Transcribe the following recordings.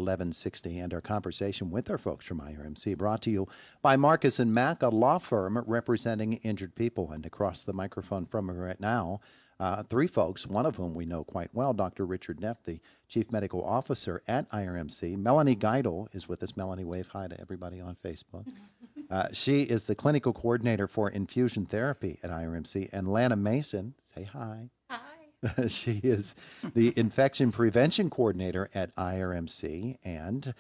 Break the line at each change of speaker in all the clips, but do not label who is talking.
1160, and our conversation with our folks from IRMC brought to you by Marcus and Mack, a law firm representing injured people. And across the microphone from me right now, three folks, one of whom we know quite well, Dr. Richard Neff, the Chief Medical Officer at IRMC. Melanie Geidel is with us. Melanie, wave hi to everybody on Facebook. She is the Clinical Coordinator for Infusion Therapy at IRMC. And Lana Mason, say hi.
Hi.
She is the Infection Prevention Coordinator at IRMC. And,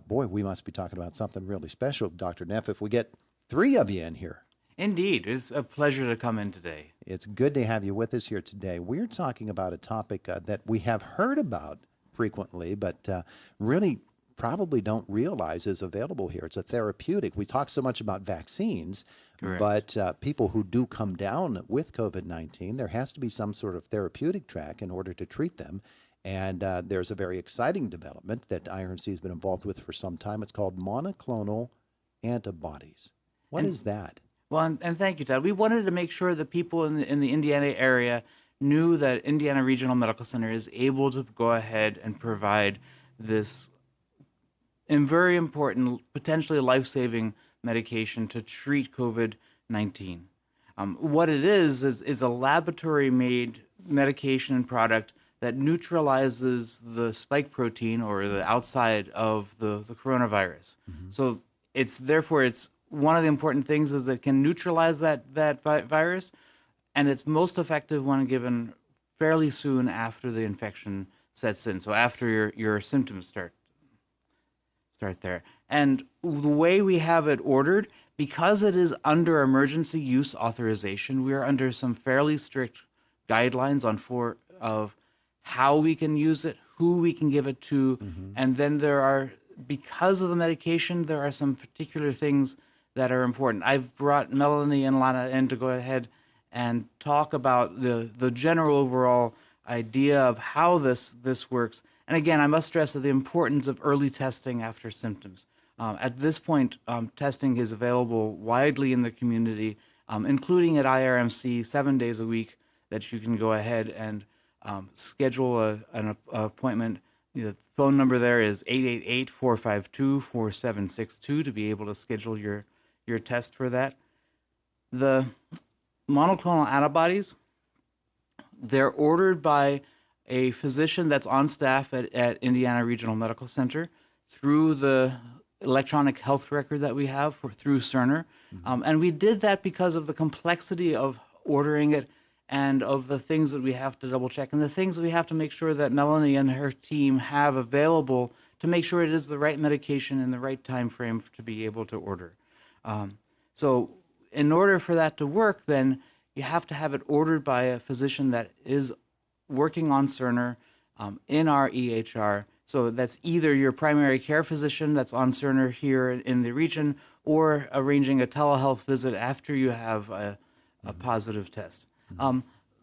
boy, we must be talking about something really special, Dr. Neff, if we get three of you in here.
Indeed. It's a pleasure to come in today.
It's good to have you with us here today. We're talking about a topic that we have heard about frequently, but really probably don't realize is available here. It's a therapeutic. We talk so much about vaccines,
Correct.
but people who do come down with COVID-19, there has to be some sort of therapeutic track in order to treat them. And there's a very exciting development that IRMC has been involved with for some time. It's called monoclonal antibodies. What is that?
Well, and thank you, Todd. We wanted to make sure that people in the Indiana area knew that Indiana Regional Medical Center is able to go ahead and provide this very important, potentially life-saving medication to treat COVID-19. What it is a laboratory-made medication and product that neutralizes the spike protein or the outside of the coronavirus. Mm-hmm. So it's one of the important things is that it can neutralize that virus, and it's most effective when given fairly soon after the infection sets in, so after your symptoms start there. And the way we have it ordered, because it is under emergency use authorization, we are under some fairly strict guidelines of how we can use it, who we can give it to, and then because of the medication, there are some particular things that are important. I've brought Melanie and Lana in to go ahead and talk about the general overall idea of how this works. And again, I must stress that the importance of early testing after symptoms. At this point, testing is available widely in the community, including at IRMC 7 days a week, that you can go ahead and schedule an appointment. The phone number there is 888-452-4762 to be able to schedule your test for that. The monoclonal antibodies, they're ordered by a physician that's on staff at Indiana Regional Medical Center through the electronic health record that we have through Cerner. And we did that because of the complexity of ordering it and of the things that we have to double check and the things that we have to make sure that Melanie and her team have available to make sure it is the right medication in the right time frame to be able to order. So in order for that to work, then you have to have it ordered by a physician that is working on Cerner in our EHR. So that's either your primary care physician that's on Cerner here in the region or arranging a telehealth visit after you have a positive test.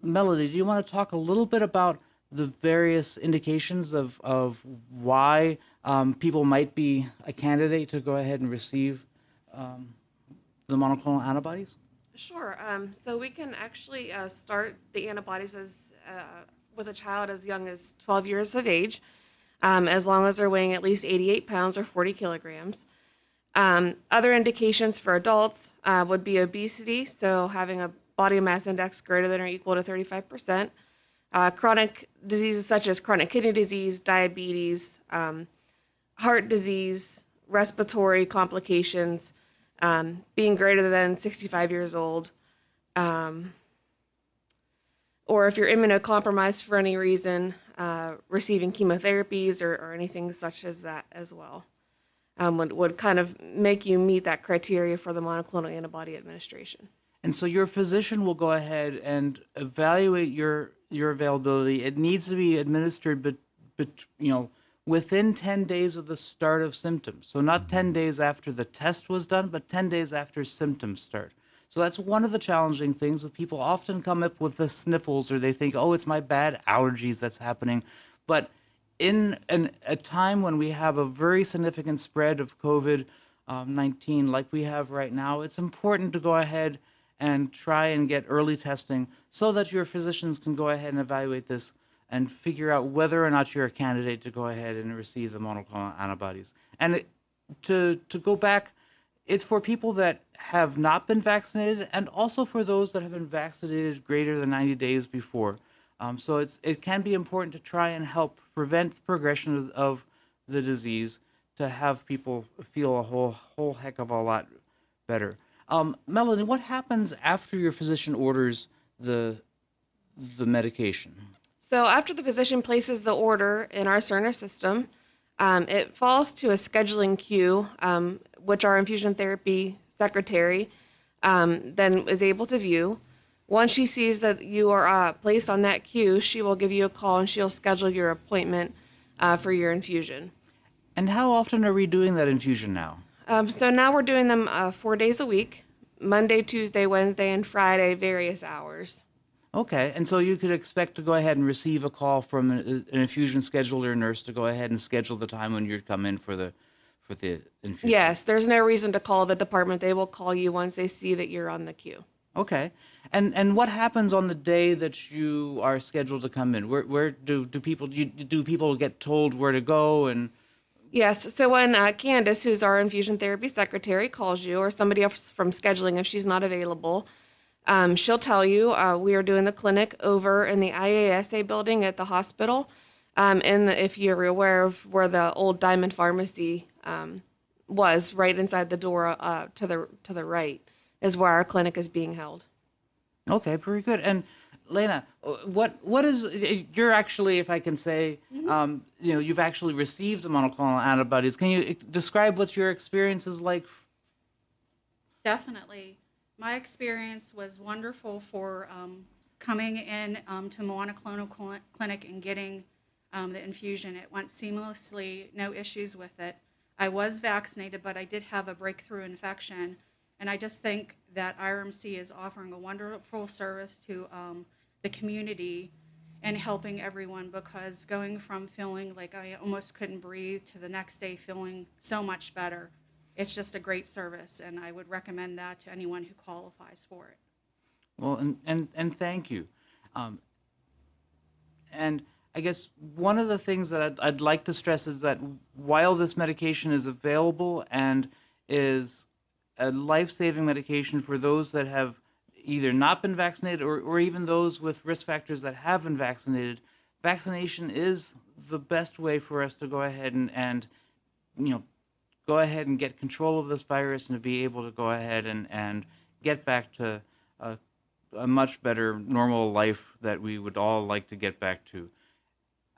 Melody, do you want to talk a little bit about the various indications of why people might be a candidate to go ahead and receive the monoclonal antibodies?
Sure. So we can actually start the antibodies with a child as young as 12 years of age, as long as they're weighing at least 88 pounds or 40 kilograms. Other indications for adults would be obesity, so having a body mass index greater than or equal to 35%. Chronic diseases such as chronic kidney disease, diabetes, heart disease, respiratory complications, being greater than 65 years old, or if you're immunocompromised for any reason, receiving chemotherapies or anything such as that as well, would kind of make you meet that criteria for the monoclonal antibody administration.
And so your physician will go ahead and evaluate your availability. It needs to be administered, within 10 days of the start of symptoms. So not 10 days after the test was done, but 10 days after symptoms start. So that's one of the challenging things that people often come up with the sniffles, or they think, oh, it's my bad allergies that's happening. But in a time when we have a very significant spread of COVID-19 like we have right now, it's important to go ahead and try and get early testing so that your physicians can go ahead and evaluate this and figure out whether or not you're a candidate to go ahead and receive the monoclonal antibodies. And to go back, it's for people that have not been vaccinated and also for those that have been vaccinated greater than 90 days before. So it can be important to try and help prevent the progression of the disease, to have people feel a whole heck of a lot better. Melanie, what happens after your physician orders the medication?
So after the physician places the order in our Cerner system, it falls to a scheduling queue, which our infusion therapy secretary then is able to view. Once she sees that you are placed on that queue, she will give you a call and she'll schedule your appointment for your infusion.
And how often are we doing that infusion now?
So now we're doing them 4 days a week, Monday, Tuesday, Wednesday, and Friday, various hours.
Okay, and so you could expect to go ahead and receive a call from an infusion scheduler nurse to go ahead and schedule the time when you'd come in for the infusion.
Yes, there's no reason to call the department. They will call you once they see that you're on the queue.
Okay, and what happens on the day that you are scheduled to come in? Where do people get told where to go? And
Yes, so when Candace, who's our infusion therapy secretary, calls you, or somebody else from scheduling if she's not available, she'll tell you we are doing the clinic over in the IASA building at the hospital. And if you're aware of where the old Diamond Pharmacy was, right inside the door to the right is where our clinic is being held.
okay, very good. And Lana, what is you're actually, if I can say, you've actually received the monoclonal antibodies. Can you describe what your experience is like?
Definitely. My experience was wonderful for coming in to monoclonal clinic and getting the infusion. It went seamlessly, no issues with it. I was vaccinated, but I did have a breakthrough infection. And I just think that IRMC is offering a wonderful service to the community and helping everyone, because going from feeling like I almost couldn't breathe to the next day feeling so much better, it's just a great service, and I would recommend that to anyone who qualifies for it.
Well, and thank you. And I guess one of the things that I'd like to stress is that while this medication is available and is a life-saving medication for those that have either not been vaccinated or even those with risk factors that have been vaccinated, vaccination is the best way for us to go ahead and go ahead and get control of this virus and to be able to go ahead and get back to a much better normal life that we would all like to get back to.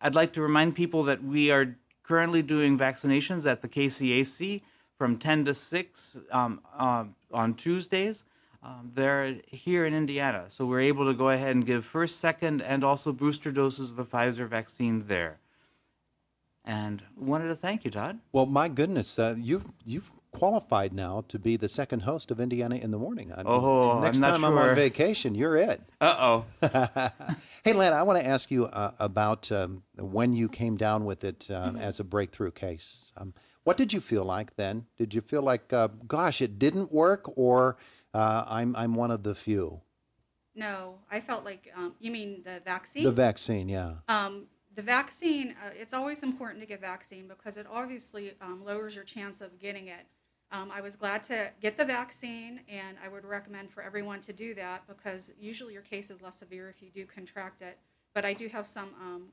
I'd like to remind people that we are currently doing vaccinations at the KCAC from 10 to 6 on Tuesdays. They're here in Indiana, so we're able to go ahead and give first, second, and also booster doses of the Pfizer vaccine there. And wanted to thank you, Todd.
Well, my goodness, you've qualified now to be the second host of Indiana in the Morning. Next
I'm not
time
sure.
I'm on vacation, you're it.
Uh-oh.
Hey, Lana, I want to ask you about when you came down with it as a breakthrough case. What did you feel like then? Did you feel like, gosh, it didn't work, or I'm one of the few?
No, I felt like, you mean the vaccine?
The vaccine, yeah.
The vaccine, it's always important to get vaccine because it obviously lowers your chance of getting it. I was glad to get the vaccine, and I would recommend for everyone to do that because usually your case is less severe if you do contract it. But I do have some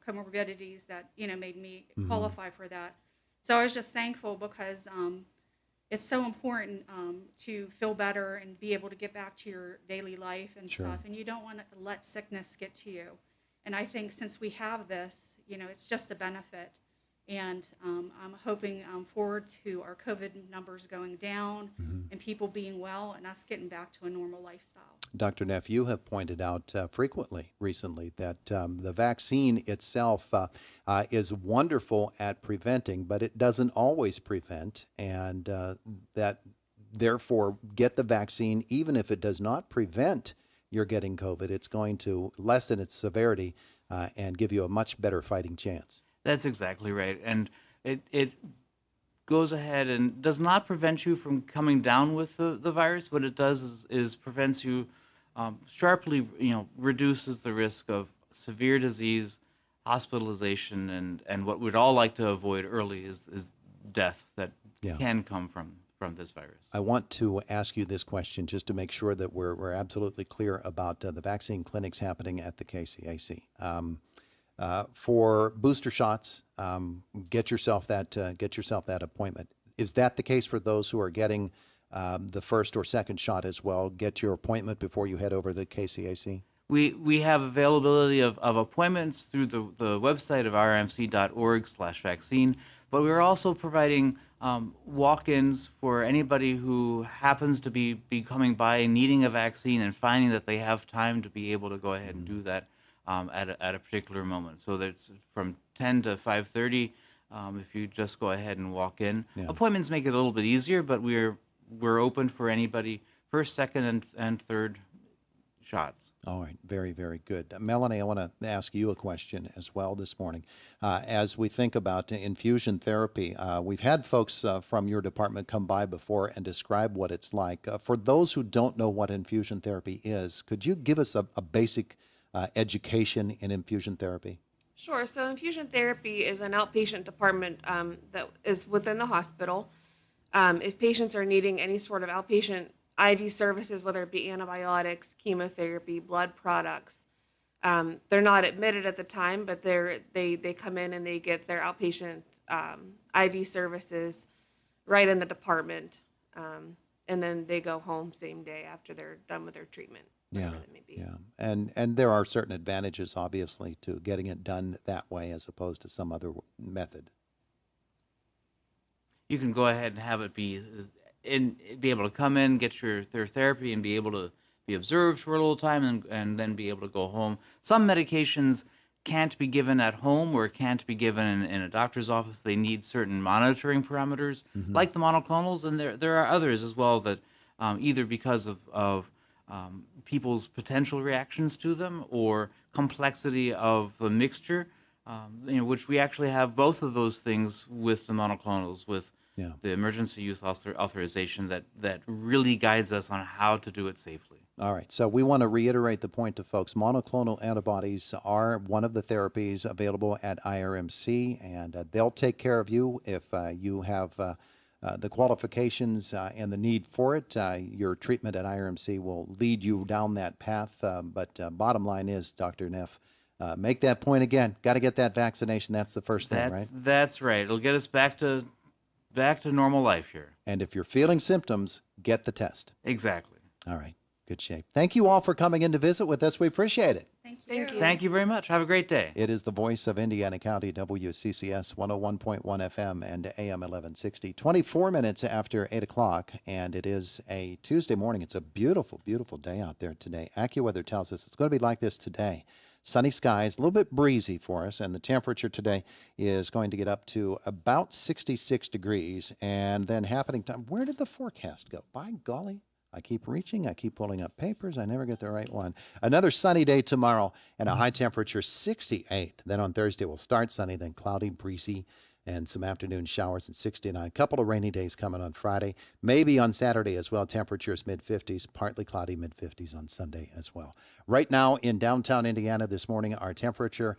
comorbidities that made me qualify for that. So I was just thankful because it's so important to feel better and be able to get back to your daily life and stuff, and you don't want to let sickness get to you. And I think since we have this, it's just a benefit. And I'm hoping forward to our COVID numbers going down and people being well and us getting back to a normal lifestyle.
Dr. Neff, you have pointed out frequently recently that the vaccine itself is wonderful at preventing, but it doesn't always prevent, and that therefore get the vaccine even if it does not prevent you're getting COVID, it's going to lessen its severity and give you a much better fighting chance.
That's exactly right. And it goes ahead and does not prevent you from coming down with the virus. What it does is prevents you, sharply, reduces the risk of severe disease, hospitalization, and what we'd all like to avoid early is death that
Yeah.
can come from this virus.
I want to ask you this question just to make sure that we're absolutely clear about the vaccine clinics happening at the KCAC. For booster shots, get yourself that appointment. Is that the case for those who are getting the first or second shot as well? Get your appointment before you head over to the KCAC?
We have availability of appointments through the website of irmc.org/vaccine, but we're also providing walk-ins for anybody who happens to be coming by needing a vaccine and finding that they have time to be able to go ahead and do that at a particular moment. So that's from 10 to 5:30. If you just go ahead and walk in, appointments make it a little bit easier, but we're open for anybody first, second, and third shots.
All right, very, very good. Melanie, I want to ask you a question as well this morning. As we think about infusion therapy, we've had folks from your department come by before and describe what it's like. For those who don't know what infusion therapy is, could you give us a basic education in infusion therapy?
Sure. So infusion therapy is an outpatient department that is within the hospital. If patients are needing any sort of outpatient IV services, whether it be antibiotics, chemotherapy, blood products, they're not admitted at the time, but they come in and they get their outpatient IV services right in the department, and then they go home same day after they're done with their treatment.
Yeah,
That may be.
yeah, and there are certain advantages, obviously, to getting it done that way as opposed to some other method.
You can go ahead and have it be able to come in, get their therapy, and be able to be observed for a little time, and then be able to go home. Some medications can't be given at home or can't be given in a doctor's office. They need certain monitoring parameters, like the monoclonals, and there are others as well that either because of people's potential reactions to them or complexity of the mixture, which we actually have both of those things with the monoclonals, with the emergency use authorization that really guides us on how to do it safely.
All right, so we want to reiterate the point to folks. Monoclonal antibodies are one of the therapies available at IRMC, and they'll take care of you if you have the qualifications and the need for it. Your treatment at IRMC will lead you down that path, but bottom line is, Dr. Neff, make that point again. Got to get that vaccination. That's the first thing, right?
That's right. It'll get us back to normal life here.
And if you're feeling symptoms, get the test.
Exactly.
All right. Good shape. Thank you all for coming in to visit with us. We appreciate it.
Thank you.
Thank you very much. Have a great day.
It is the voice of Indiana County, WCCS 101.1 FM and AM 1160. 24 minutes after 8 o'clock, and it is a Tuesday morning. It's a beautiful, beautiful day out there today. AccuWeather tells us it's going to be like this today. Sunny skies, a little bit breezy for us, and the temperature today is going to get up to about 66 degrees, and then happening time. Where did the forecast go? By golly. I keep reaching, I keep pulling up papers, I never get the right one. Another sunny day tomorrow and a high temperature 68. Then on Thursday we'll start sunny, then cloudy, breezy, and some afternoon showers at 69. A couple of rainy days coming on Friday, maybe on Saturday as well. Temperatures mid-50s, partly cloudy, mid-50s on Sunday as well. Right now in downtown Indiana this morning, our temperature